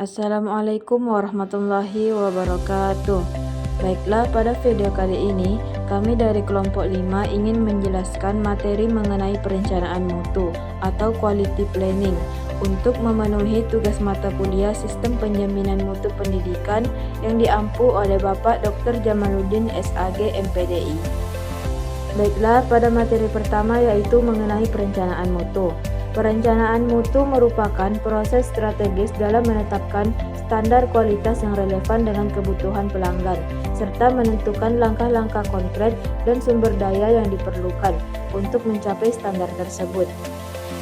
Assalamualaikum warahmatullahi wabarakatuh. Baiklah, pada video kali ini kami dari kelompok 5 ingin menjelaskan materi mengenai perencanaan mutu atau quality planning untuk memenuhi tugas mata kuliah Sistem Penjaminan Mutu Pendidikan yang diampu oleh Bapak Dr. Jamaluddin SAG MPDI. Baiklah, pada materi pertama yaitu mengenai perencanaan mutu. Perencanaan mutu merupakan proses strategis dalam menetapkan standar kualitas yang relevan dengan kebutuhan pelanggan, serta menentukan langkah-langkah konkret dan sumber daya yang diperlukan untuk mencapai standar tersebut.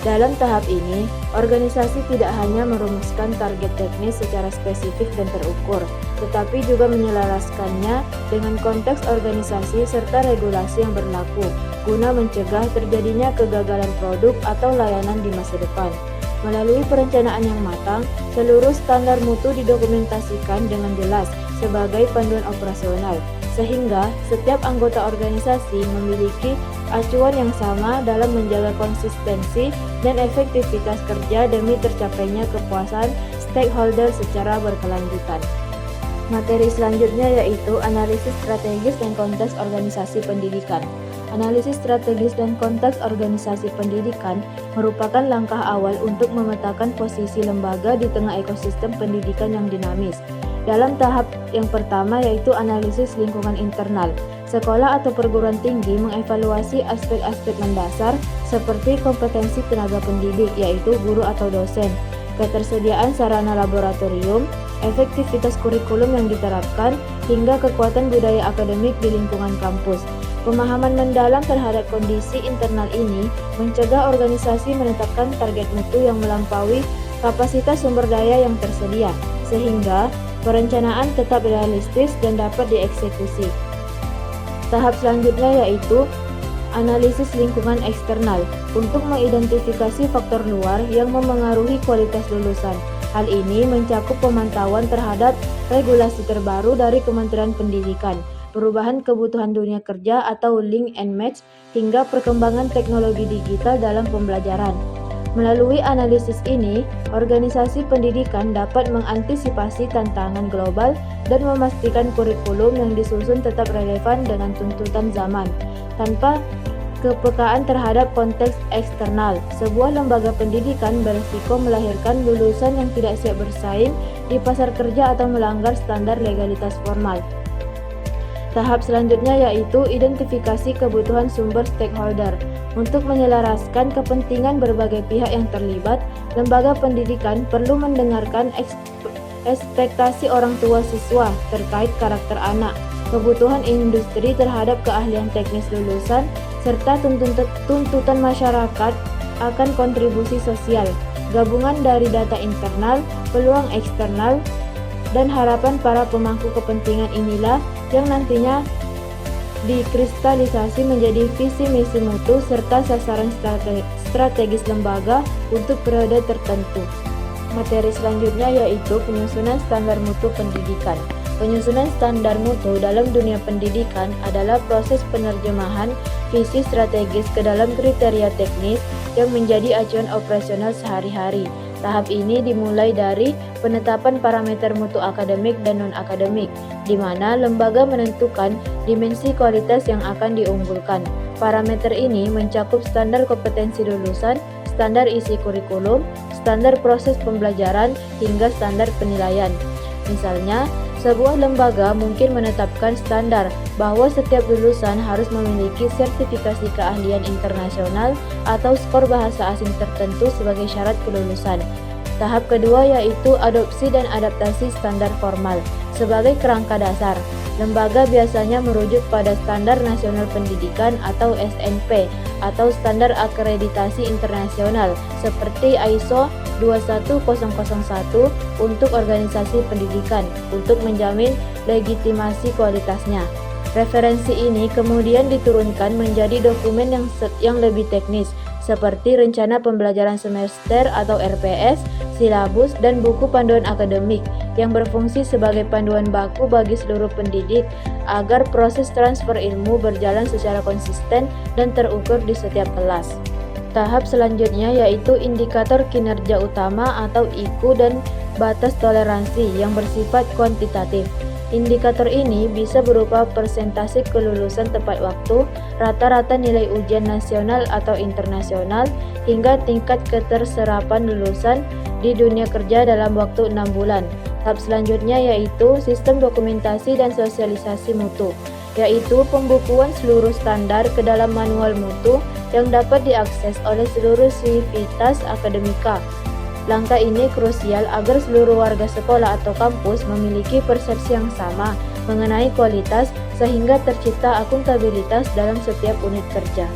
Dalam tahap ini, organisasi tidak hanya merumuskan target teknis secara spesifik dan terukur, tetapi juga menyelaraskannya dengan konteks organisasi serta regulasi yang berlaku, guna mencegah terjadinya kegagalan produk atau layanan di masa depan. Melalui perencanaan yang matang, seluruh standar mutu didokumentasikan dengan jelas sebagai panduan operasional, sehingga setiap anggota organisasi memiliki acuan yang sama dalam menjaga konsistensi dan efektivitas kerja demi tercapainya kepuasan stakeholder secara berkelanjutan. Materi selanjutnya yaitu analisis strategis dan konteks organisasi pendidikan. Analisis strategis dan konteks organisasi pendidikan merupakan langkah awal untuk memetakan posisi lembaga di tengah ekosistem pendidikan yang dinamis. Dalam tahap yang pertama yaitu analisis lingkungan internal, sekolah atau perguruan tinggi mengevaluasi aspek-aspek mendasar seperti kompetensi tenaga pendidik yaitu guru atau dosen, ketersediaan sarana laboratorium, efektivitas kurikulum yang diterapkan, hingga kekuatan budaya akademik di lingkungan kampus. Pemahaman mendalam terhadap kondisi internal ini mencegah organisasi menetapkan target mutu yang melampaui kapasitas sumber daya yang tersedia, sehingga perencanaan tetap realistis dan dapat dieksekusi. Tahap selanjutnya yaitu analisis lingkungan eksternal untuk mengidentifikasi faktor luar yang memengaruhi kualitas lulusan. Hal ini mencakup pemantauan terhadap regulasi terbaru dari Kementerian Pendidikan, perubahan kebutuhan dunia kerja atau link and match, hingga perkembangan teknologi digital dalam pembelajaran. Melalui analisis ini, organisasi pendidikan dapat mengantisipasi tantangan global dan memastikan kurikulum yang disusun tetap relevan dengan tuntutan zaman. Tanpa kepekaan terhadap konteks eksternal, sebuah lembaga pendidikan berisiko melahirkan lulusan yang tidak siap bersaing di pasar kerja atau melanggar standar legalitas formal. Tahap selanjutnya yaitu identifikasi kebutuhan sumber stakeholder. Untuk menyelaraskan kepentingan berbagai pihak yang terlibat, lembaga pendidikan perlu mendengarkan ekspektasi orang tua siswa terkait karakter anak, kebutuhan industri terhadap keahlian teknis lulusan, serta tuntutan masyarakat akan kontribusi sosial. Gabungan dari data internal, peluang eksternal, dan harapan para pemangku kepentingan inilah yang nantinya dikristalisasi menjadi visi misi mutu serta sasaran strategis lembaga untuk periode tertentu. Materi selanjutnya yaitu penyusunan standar mutu pendidikan. Penyusunan standar mutu dalam dunia pendidikan adalah proses penerjemahan visi strategis ke dalam kriteria teknis yang menjadi acuan operasional sehari-hari. Tahap ini dimulai dari penetapan parameter mutu akademik dan non-akademik, di mana lembaga menentukan dimensi kualitas yang akan diunggulkan. Parameter ini mencakup standar kompetensi lulusan, standar isi kurikulum, standar proses pembelajaran, hingga standar penilaian. Misalnya, sebuah lembaga mungkin menetapkan standar bahwa setiap lulusan harus memiliki sertifikasi keahlian internasional atau skor bahasa asing tertentu sebagai syarat kelulusan. Tahap kedua yaitu adopsi dan adaptasi standar formal. Sebagai kerangka dasar, lembaga biasanya merujuk pada Standar Nasional Pendidikan atau SNP atau standar akreditasi internasional seperti ISO 21001 untuk organisasi pendidikan untuk menjamin legitimasi kualitasnya. Referensi ini kemudian diturunkan menjadi dokumen yang lebih teknis seperti rencana pembelajaran semester atau RPS, silabus, dan buku panduan akademik yang berfungsi sebagai panduan baku bagi seluruh pendidik agar proses transfer ilmu berjalan secara konsisten dan terukur di setiap kelas. Tahap selanjutnya yaitu indikator kinerja utama atau IKU dan batas toleransi yang bersifat kuantitatif. Indikator ini bisa berupa persentase kelulusan tepat waktu, rata-rata nilai ujian nasional atau internasional, hingga tingkat keterserapan lulusan di dunia kerja dalam waktu 6 bulan. Tahap selanjutnya yaitu sistem dokumentasi dan sosialisasi mutu, yaitu pembukuan seluruh standar ke dalam manual mutu yang dapat diakses oleh seluruh sivitas akademika. Langkah ini krusial agar seluruh warga sekolah atau kampus memiliki persepsi yang sama mengenai kualitas sehingga tercipta akuntabilitas dalam setiap unit kerja.